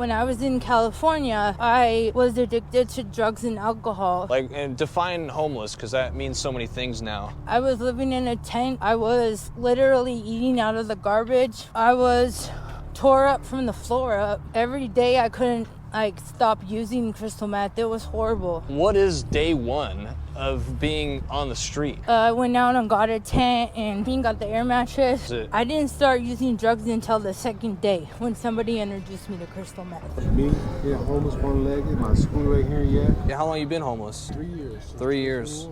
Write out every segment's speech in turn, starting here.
When I was in California, I was addicted to drugs and alcohol. And define homeless, because that means so many things now. I was living in a tent. I was literally eating out of the garbage. I was tore up from the floor up. Every day I couldn't stop using crystal meth. It was horrible. What is day one of being on the street? I went out and got a tent and got the air mattress. I didn't start using drugs until the second day when somebody introduced me to crystal meth. Me, yeah, homeless, one-legged, my school right here, Yeah, how long you been homeless? 3 years. 3 years.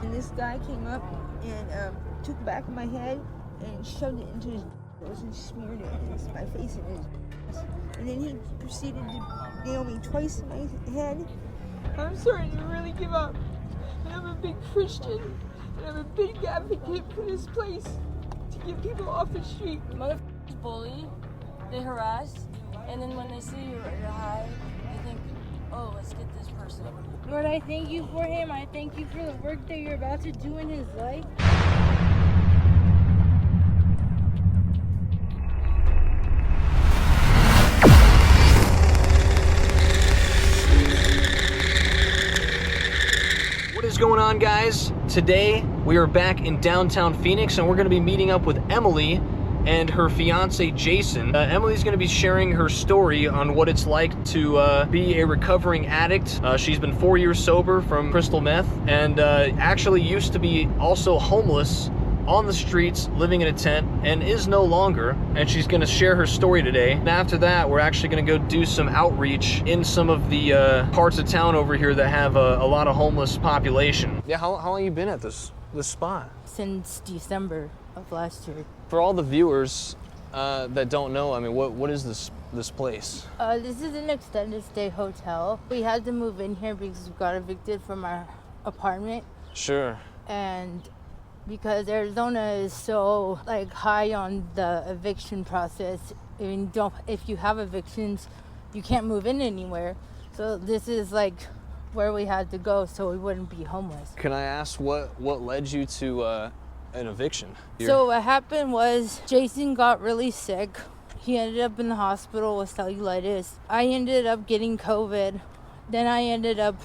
And this guy came up and took the back of my head and shoved it into his nose and smeared it in my face and his. And then he proceeded to nail me twice in my head. I'm starting to really give up. And I'm a big Christian. And I'm a big advocate for this place to get people off the street. Motherfuckers bully, they harass, and then when they see you're high, they think, oh, let's get this person. Lord, I thank you for him. I thank you for the work that you're about to do in his life. What is going on, guys? Today we are back in downtown Phoenix and we're going to be meeting up with Emily and her fiance Jason. Emily's going to be sharing her story on what it's like to be a recovering addict. She's been 4 years sober from crystal meth and actually used to be also homeless on the streets, living in a tent, and is no longer. And she's going to share her story today. And after that, we're actually going to go do some outreach in some of the parts of town over here that have a lot of homeless population. Yeah, how long you been at this spot? Since December of last year. For all the viewers that don't know, I mean, what is this place? This is an extended stay hotel. We had to move in here because we got evicted from our apartment. Sure. And because Arizona is so high on the eviction process, if you have evictions, you can't move in anywhere. So this is where we had to go so we wouldn't be homeless. Can I ask what led you to an eviction? So what happened was Jason got really sick. He ended up in the hospital with cellulitis. I ended up getting COVID. Then I ended up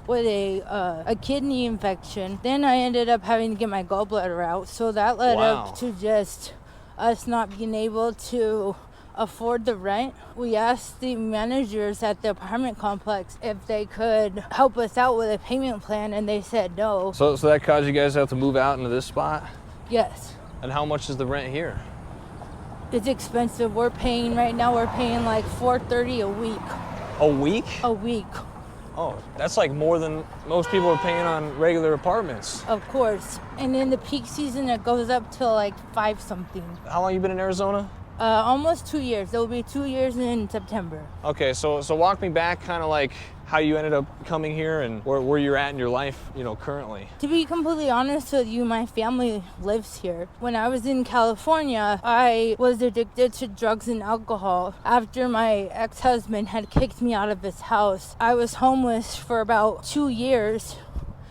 with a kidney infection. Then I ended up having to get my gallbladder out. So that led up to just us not being able to afford the rent. We asked the managers at the apartment complex if they could help us out with a payment plan, and they said no. So that caused you guys to have to move out into this spot? Yes. And how much is the rent here? It's expensive. We're paying like $430 a week. A week? A week. Oh, that's more than most people are paying on regular apartments. Of course. And in the peak season, it goes up to 5 something. How long you been in Arizona? Almost 2 years. It will be 2 years in September. Okay, so walk me back how you ended up coming here and where you're at in your life, currently. To be completely honest with you, my family lives here. When I was in California, I was addicted to drugs and alcohol. After my ex-husband had kicked me out of his house, I was homeless for about 2 years.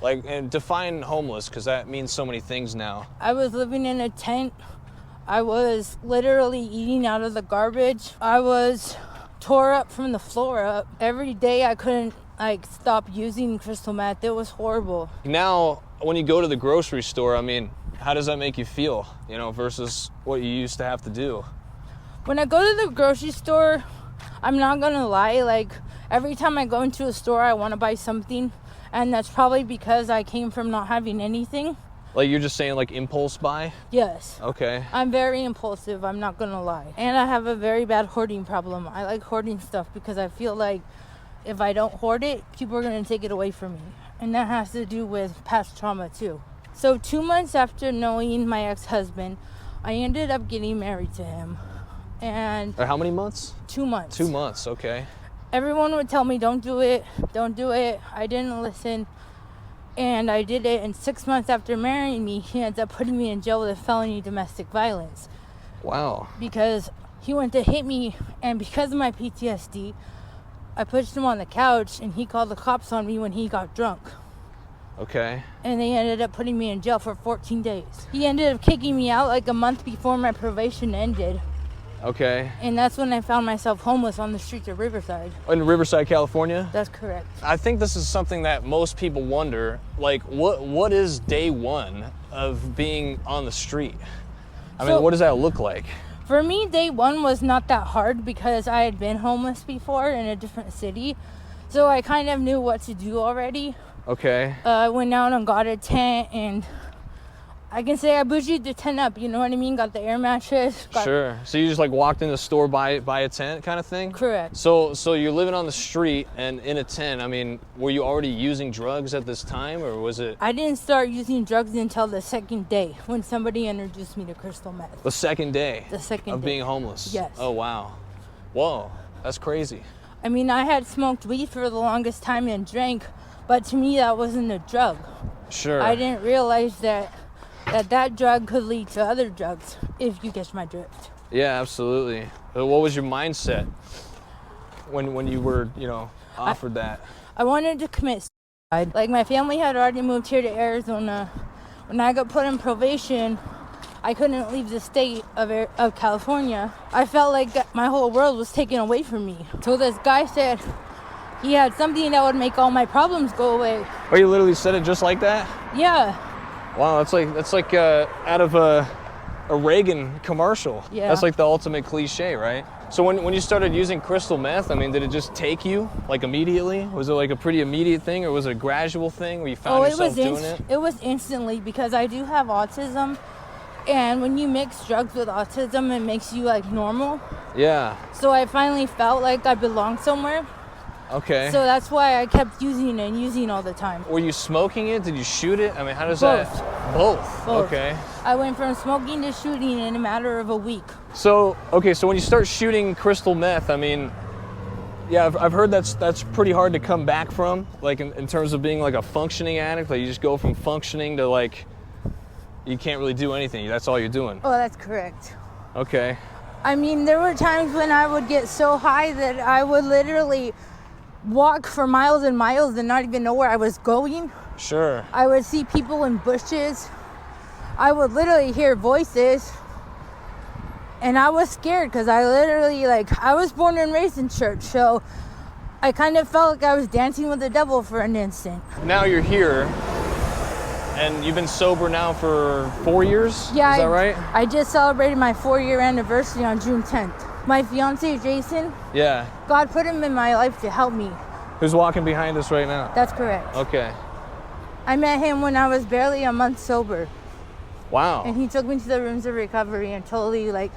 And define homeless, because that means so many things now. I was living in a tent. I was literally eating out of the garbage. I was tore up from the floor up. Every day I couldn't stop using crystal meth. It was horrible. Now, when you go to the grocery store, I mean, how does that make you feel, versus what you used to have to do? When I go to the grocery store, I'm not gonna lie, every time I go into a store, I want to buy something. And that's probably because I came from not having anything. You're just saying impulse buy? Yes. Okay. I'm very impulsive, I'm not gonna lie. And I have a very bad hoarding problem. I like hoarding stuff because I feel like if I don't hoard it, people are gonna take it away from me. And that has to do with past trauma too. So 2 months after knowing my ex-husband, I ended up getting married to him. And how many months? 2 months. 2 months, okay. Everyone would tell me, don't do it. I didn't listen. And I did it, and 6 months after marrying me, he ends up putting me in jail with a felony domestic violence. Wow. Because he went to hit me, and because of my PTSD, I pushed him on the couch, and he called the cops on me when he got drunk. Okay. And they ended up putting me in jail for 14 days. He ended up kicking me out a month before my probation ended. Okay. And that's when I found myself homeless on the streets of Riverside. In Riverside, California? That's correct. I think this is something that most people wonder, like what is day one of being on the street? I mean, what does that look like? For me, day one was not that hard because I had been homeless before in a different city. So I kind of knew what to do already. Okay. I went out and got a tent, and I can say I bougied the tent up, you know what I mean? Got the air mattress. Sure. So you just like walked in the store, buy a tent kind of thing? Correct. So you're living on the street and in a tent. I mean, were you already using drugs at this time, or was it? I didn't start using drugs until the second day when somebody introduced me to crystal meth. The second day? The second of day. being homeless? Yes. Oh, wow. Whoa, that's crazy. I mean, I had smoked weed for the longest time and drank, but to me that wasn't a drug. Sure. I didn't realize that drug could lead to other drugs, if you catch my drift. Yeah, absolutely. But what was your mindset when you were, offered that? I wanted to commit suicide. Like, my family had already moved here to Arizona. When I got put in probation, I couldn't leave the state of California. I felt like my whole world was taken away from me. So this guy said he had something that would make all my problems go away. Oh, you literally said it just like that? Yeah. Wow, that's like out of a Reagan commercial. Yeah. That's like the ultimate cliche, right? So when you started using crystal meth, I mean, did it just take you like immediately? Was it like a pretty immediate thing, or was it a gradual thing where you found yourself doing it? It was instantly, because I do have autism, and when you mix drugs with autism, it makes you like normal. Yeah. So I finally felt like I belonged somewhere. Okay. So that's why I kept using all the time. Were you smoking it? Did you shoot it? I mean, how does Both. that? Both. Okay. I went from smoking to shooting in a matter of a week. So when you start shooting crystal meth, I mean, yeah, I've heard that's pretty hard to come back from, like in terms of being like a functioning addict. Like you just go from functioning to like, you can't really do anything. That's all you're doing. Oh, that's correct. Okay. I mean, there were times when I would get so high that I would literally walk for miles and miles and not even know where I was going. Sure. I would see people in bushes. I would literally hear voices. And I was scared because I literally, I was born and raised in church. So I kind of felt like I was dancing with the devil for an instant. Now you're here, and you've been sober now for 4 years? Yeah. Is that right? I just celebrated my 4-year anniversary on June 10th. My fiance, Jason, Yeah. God put him in my life to help me. Who's walking behind us right now? That's correct. Okay. I met him when I was barely a month sober. Wow. And he took me to the rooms of recovery and totally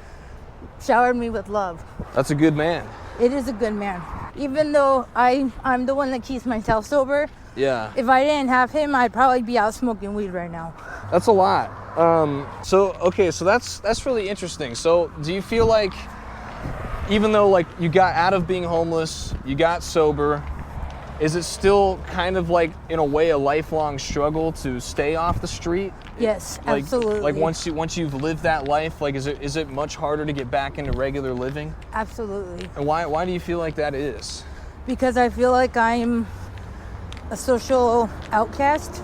showered me with love. That's a good man. It is a good man. Even though I'm the one that keeps myself sober, Yeah. if I didn't have him, I'd probably be out smoking weed right now. That's a lot. So that's really interesting. So do you feel like, even though you got out of being homeless, you got sober, is it still kind of in a way a lifelong struggle to stay off the street? Yes, absolutely. Once you've lived that life, is it much harder to get back into regular living? Absolutely. And why do you feel like that is? Because I feel like I'm a social outcast.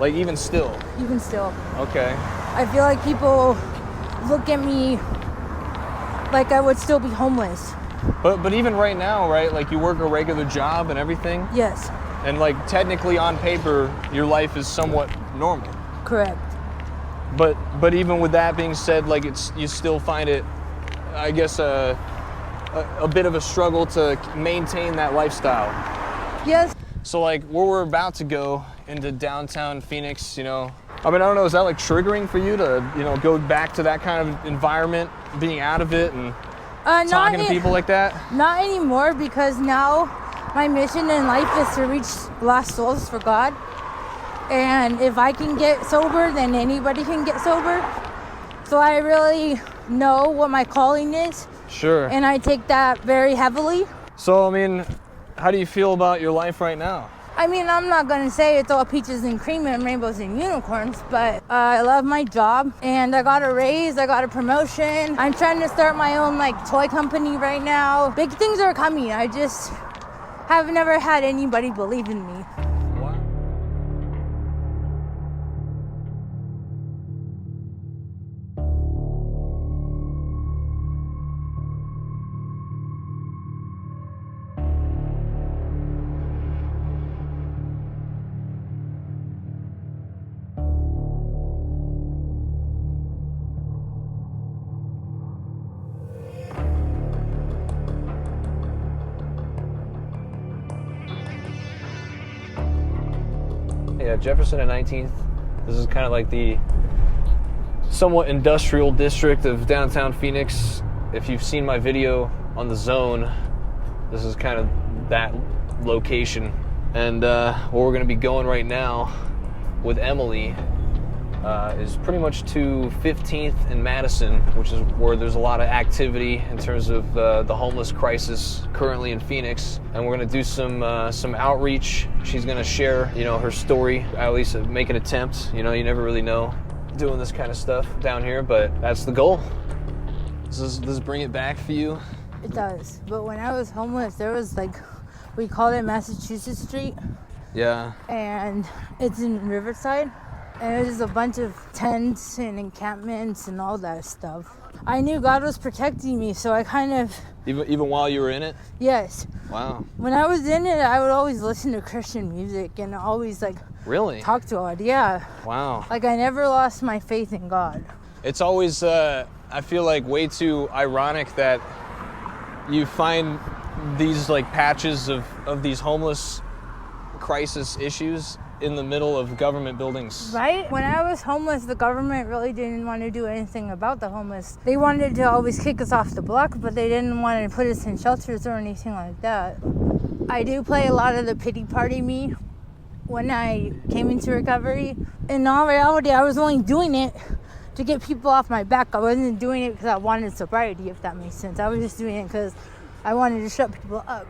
Even still? Even still. Okay. I feel like people look at me like I would still be homeless. But even right now, right? You work a regular job and everything? Yes. And technically on paper, your life is somewhat normal. Correct. But even with that being said, you still find it, I guess, a bit of a struggle to maintain that lifestyle. Yes. So where we're about to go into downtown Phoenix, I don't know, is that triggering for you to, go back to that kind of environment, being out of it and talking to people like that? Not anymore, because now my mission in life is to reach lost souls for God. And if I can get sober, then anybody can get sober. So I really know what my calling is. Sure. And I take that very heavily. So, how do you feel about your life right now? I'm not going to say it's all peaches and cream and rainbows and unicorns, but I love my job, and I got a raise, I got a promotion. I'm trying to start my own toy company right now. Big things are coming. I just have never had anybody believe in me. Yeah, Jefferson and 19th. This is kind of like the somewhat industrial district of downtown Phoenix. If you've seen my video on the zone, this is kind of that location. And where we're going to be going right now with Emily is pretty much to 15th and Madison, which is where there's a lot of activity in terms of the homeless crisis currently in Phoenix. And we're going to do some outreach. She's going to share, you know, her story, at least make an attempt. You know, you never really know doing this kind of stuff down here, but that's the goal. Does this bring it back for you? It does. But when I was homeless, there was like, we called it Massachusetts Street. Yeah. And it's in Riverside. And there's a bunch of tents and encampments and all that stuff. I knew God was protecting me, so I kind of... Even while you were in it? Yes. Wow. When I was in it, I would always listen to Christian music and always like... Really? Talk to God, yeah. Wow. Like I never lost my faith in God. It's always, I feel like way too ironic that you find these like patches of these homeless crisis issues in the middle of government buildings. Right? When I was homeless, the government really didn't want to do anything about the homeless. They wanted to always kick us off the block, but they didn't want to put us in shelters or anything like that. I do play a lot of the pity party me when I came into recovery. In all reality, I was only doing it to get people off my back. I wasn't doing it because I wanted sobriety, if that makes sense. I was just doing it because I wanted to shut people up.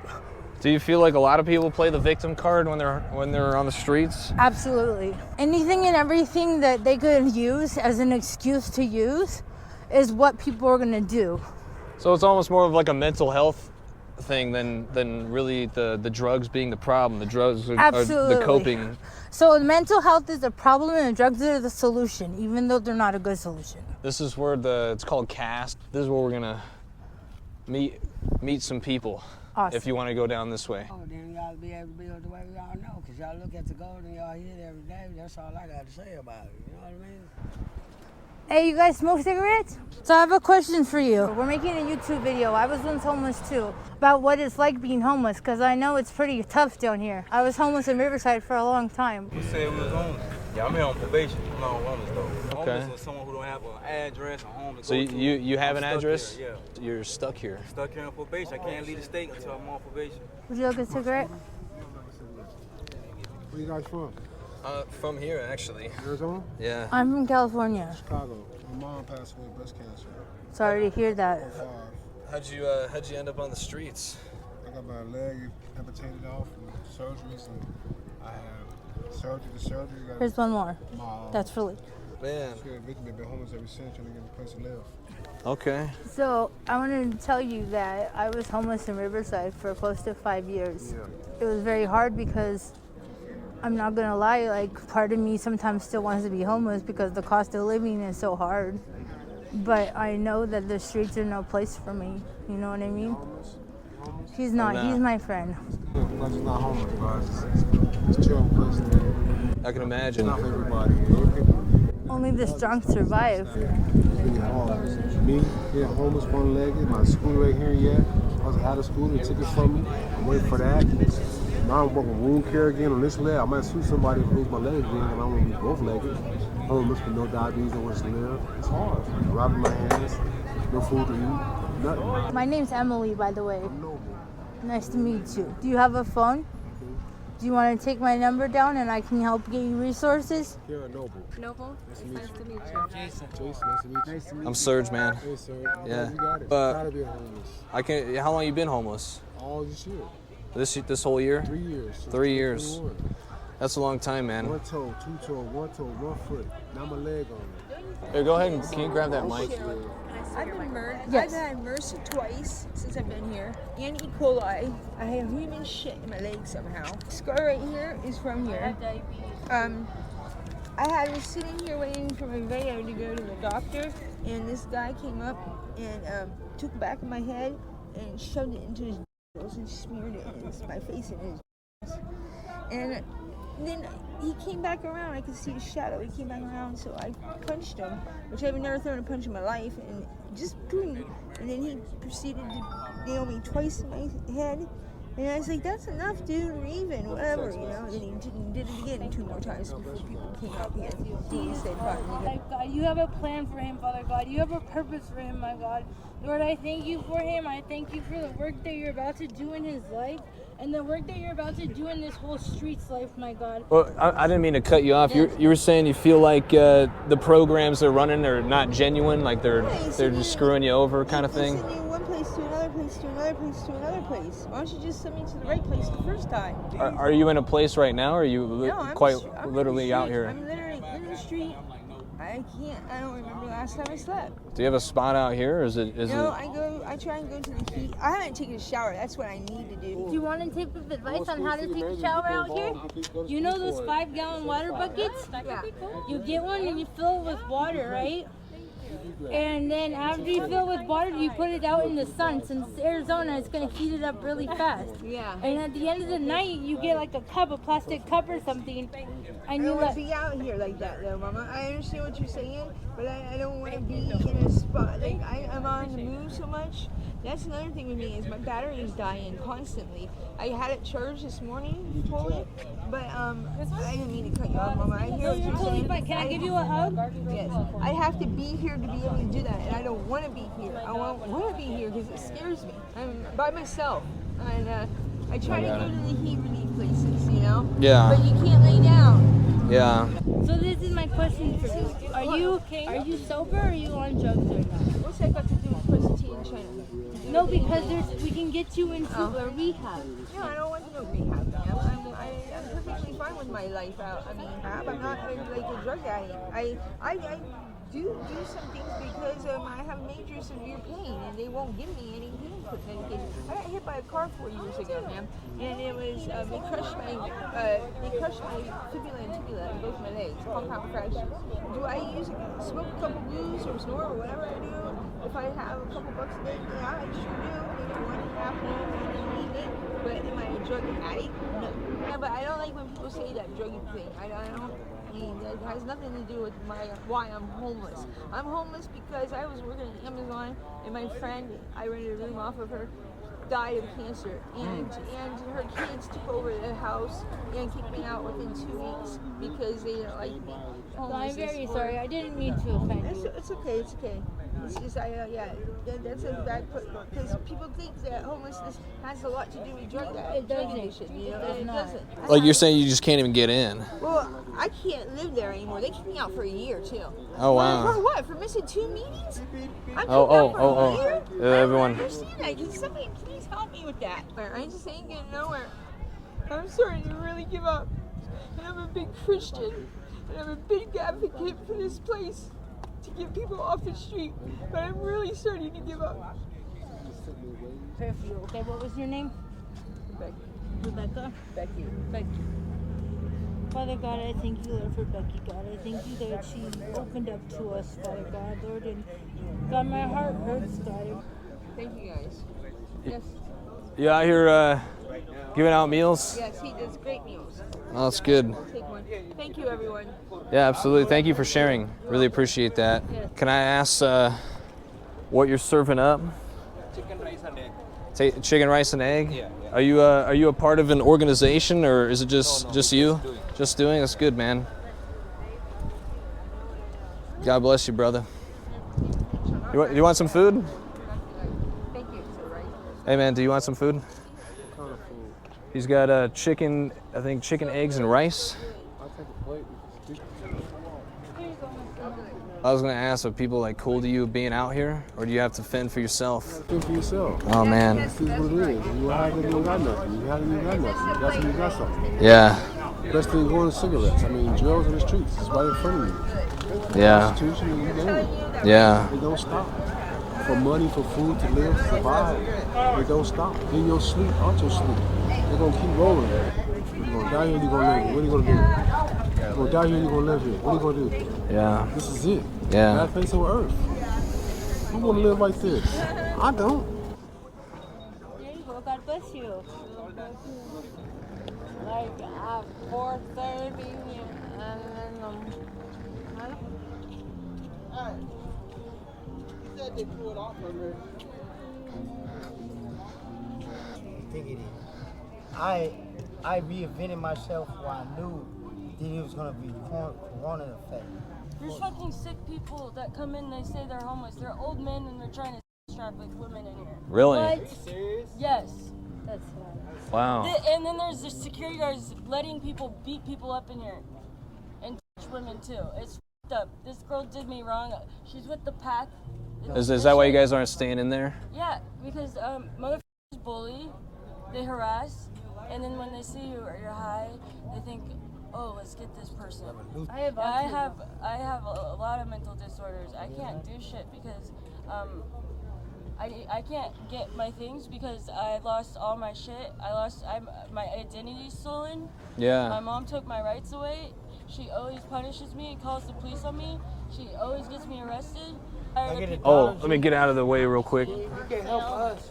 Do you feel like a lot of people play the victim card when they're on the streets? Absolutely. Anything and everything that they could use as an excuse to use is what people are gonna do. So it's almost more of like a mental health thing than really the drugs being the problem. The drugs are the coping. So mental health is the problem and drugs are the solution, even though they're not a good solution. This is where it's called CAST. This is where we're gonna meet some people. Awesome. If you want to go down this way. Oh, then y'all be able to build the way y'all know, because y'all look at the gold and y'all hit it every day. That's all I got to say about it. You know what I mean? Hey, you guys smoke cigarettes? So I have a question for you. We're making a YouTube video. I was once homeless too, about what it's like being homeless, because I know it's pretty tough down here. I was homeless in Riverside for a long time. We said we was homeless. Yeah, I'm here on probation. I'm not homeless though. Okay. Homeless is someone who don't have an address or home to So go to. you have an I'm stuck address? here, yeah. You're stuck here. Stuck here on probation. I can't leave the state until I'm on probation. Would you like a cigarette? Where you guys from? From here, actually. Arizona? Yeah. I'm from California. Chicago. My mom passed away of breast cancer. Sorry to hear that. How'd you end up on the streets? I got my leg amputated off and surgeries, and I have surgery to surgery. Here's one more. My, That's for Lee. Man. I've been homeless ever since, trying to get a place to live. Okay. So I wanted to tell you that I was homeless in Riverside for close to 5 years. Yeah. It was very hard because I'm not gonna lie, like part of me sometimes still wants to be homeless because the cost of living is so hard. But I know that the streets are no place for me. You know what I mean? He's not. No. He's my friend. I'm just not homeless, guys. It's a chill place to live. I can It's imagine. not for everybody. People, Only the strong survive. it's really hard. Me, being homeless, one-legged, my school right here yet. I was out of school, they took it from me. I'm waiting for that. Now I'm working wound care again on this leg. I might sue somebody to lose my leg again, and I want to be both-legged. Homeless with no diabetes, no one to live. It's hard. Robbing my hands, no food to eat, nothing. My name's Emily, by the way. I'm noble. Nice to meet you. Do you have a phone? Do you want to take my number down and I can help get you resources? Here, Noble. Noble, Nice to meet you. nice to meet you. Jason, nice to meet you. I'm Serge, man. Hey, sir. Yeah. You got it. But- Tired of being homeless. How long you been homeless? All this year. This whole year? 3 years. 3 years. 21. That's a long time, man. One toe, two toe, one toe, 1 foot. Now my leg on it. Here, go ahead and can you grab that mic? I've been murdered. Yes. I've had MRSA twice since I've been here. And E. coli. I have human shit in my leg somehow. Scar right here is from here. I was sitting here waiting for my video to go to the doctor, and this guy came up and took the back of my head and shoved it into his and smeared it in my face and his. And then he came back around. I could see his shadow. He came back around, so I punched him, which I've never thrown a punch in my life, and just boom. And then he proceeded to nail me twice in my head And I was like, that's enough, dude, or even, whatever, you know. And then he did it again 2 more times before people came out here. He said, fine. God, you have a plan for him, Father God. You have a purpose for him, my God. Lord, I thank you for him. I thank you for the work that you're about to do in his life and the work that you're about to do in this whole streets life, my God. Well, I didn't mean to cut you off. You were saying you feel like the programs they're running are not genuine, like they're just screwing you over kind of thing? They send you one place to another place to another place to another place. Why don't you just send me to the right place the first time? Are you in a place right now, or are you I'm literally out here? I'm literally in the street. I don't remember the last time I slept. Do you have a spot out here, or is it? I try and go to the heat. I haven't taken a shower. That's what I need to do. Do you want a tip of advice on how to take a shower out here? You know those 5-gallon water buckets? Yeah. You get one and you fill it with water, right? And then after you fill it with water, you put it out in the sun. Since it's Arizona, it's going to heat it up really fast. Yeah. And at the end of the night, you get like a plastic cup or something. I don't want to be out here like that, though, Mama. I understand what you're saying, but I don't want to be in a spot. Like, I'm on the move so much. That's another thing with me is my battery is dying constantly. I had it charged this morning, fully, but I didn't mean to cut you off, Mama. I hear what you're saying. Can I give you a hug? Yes. I have to be here to be able to do that, and I don't want to be here. I don't want to be here because it scares me. I'm by myself, and I try to go to the heat relief places, you know? Yeah. But you can't lay down. Yeah. So this is my question for you. Are you sober or are you on drugs or not? What's that got to do with Presbyterian in China? No, because we can get you into a rehab. No, I don't want to do rehab, man. I'm perfectly fine with my life out. I mean, I'm not like a drug addict. I do some things because I have major severe pain and they won't give me any pain medication. I got hit by a car 4 years ago, man, and it was they crushed my fibula and tibula in both my legs, compound fractures. Do I smoke a couple blues or snort or whatever I do? If I have a couple bucks a day, yeah, I sure do. Maybe 1.5 in the evening. But am I a drug addict? No. Yeah, but I don't like when people say that druggy thing. I don't. That has nothing to do with why I'm homeless. I'm homeless because I was working at Amazon and my friend, I rented a room off of her, died of cancer, and her kids took over the house and kicked me out within 2 weeks because they didn't like me. So I'm very sorry. I didn't mean to offend you. It's okay. It's okay. It's just that's a bad because people think that homelessness has a lot to do with drug addiction. You know, it doesn't. Like you're saying, you just can't even get in. Well, I can't live there anymore. They kicked me out for a year too. Oh wow. For what? For missing 2 meetings? I'm kicked out for a year? Everyone. I don't understand that. Can somebody please help me with that? I just ain't getting nowhere. I'm starting to really give up. And I'm a big Christian. And I'm a big advocate for this place to get people off the street. But I'm really starting to give up. Okay, what was your name? Rebecca? Becky. Father God, I thank you, Lord, for Becky, God. I thank you that she opened up to us, Father God, Lord. And God, my heart hurts, God. Thank you, guys. Yes. You out here giving out meals? Yes, he does great meals. Oh, that's good. I'll take one. Thank you, everyone. Yeah, absolutely. Thank you for sharing. Really appreciate that. Yes. Can I ask what you're serving up? Chicken, rice, and egg. Chicken, rice, and egg? Yeah. Are you a part of an organization, or is it just you? Just doing? That's good, man. God bless you, brother. You want some food? Thank you. Hey, man, do you want some food? He's got chicken, I think chicken, eggs, and rice. I'll take a plate. I was gonna ask, are people like cool to you being out here, or do you have to fend for yourself? Think for yourself. Oh man. This is what it is. You have it, you don't got nothing. You have it, you got nothing. You got something, you got something. Yeah. Best thing going to cigarettes. I mean, drugs in the streets. It's right in front of you. Yeah. Prostitution, and you name it. Yeah. It don't stop. For money, for food, to live, to survive. It don't stop. In your sleep, out your sleep. They're gonna keep rolling. You're gonna die here, you're gonna live. What are you gonna do? You're gonna die here, you're gonna live here. What are you gonna do? Yeah. This is it. Yeah. Bad face on earth. Who wanna live like this? I don't. There you go. God bless you. Like at 4:30, and then Said they threw it off from her. Take it in. I reinvented myself where I knew that it was gonna be corona effect. There's fucking sick people that come in, they say they're homeless. They're old men and they're trying to traffic women in here. Really? What? Are you serious? Yes. That's sad. Wow. And then there's the security guards letting people beat people up in here. And touch women too. It's f***ed up. This girl did me wrong. She's with the pack. Is that why you guys aren't staying in there? Yeah, because motherfuckers bully, they harass, and then when they see you or you're high, they think, oh, let's get this person. I have a lot of mental disorders. I can't do shit because I can't get my things because I lost all my shit. My identity's stolen. Yeah. My mom took my rights away. She always punishes me and calls the police on me. She always gets me arrested. Oh, let me get out of the way real quick. You can't help us.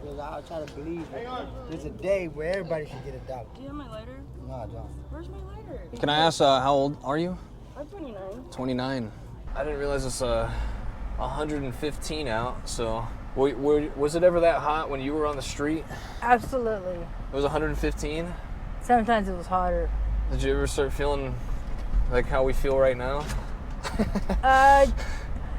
Because I'll try to believe it. There's a day where everybody should get a dollar. Do you have my lighter? No, I don't. Where's my lighter? Can I ask, how old are you? I'm 29. 29. I didn't realize it's 115 out, so was it ever that hot when you were on the street? Absolutely. It was 115? Sometimes it was hotter. Did you ever start feeling like how we feel right now?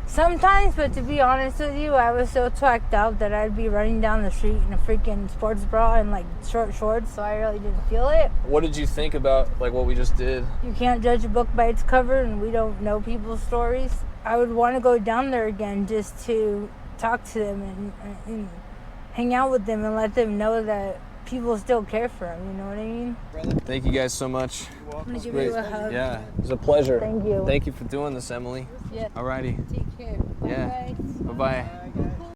Sometimes, but to be honest with you, I was so twacked out that I'd be running down the street in a freaking sports bra and like short shorts, so I really didn't feel it. What did you think about like what we just did? You can't judge a book by its cover, and we don't know people's stories. I would want to go down there again just to talk to them and hang out with them and let them know that people still care for them, you know what I mean? Thank you guys so much. I'm gonna give you a hug. Yeah, it was a pleasure. Thank you. Thank you for doing this, Emily. Yeah. Alrighty. Take care. Bye, Yeah. guys. Bye-bye.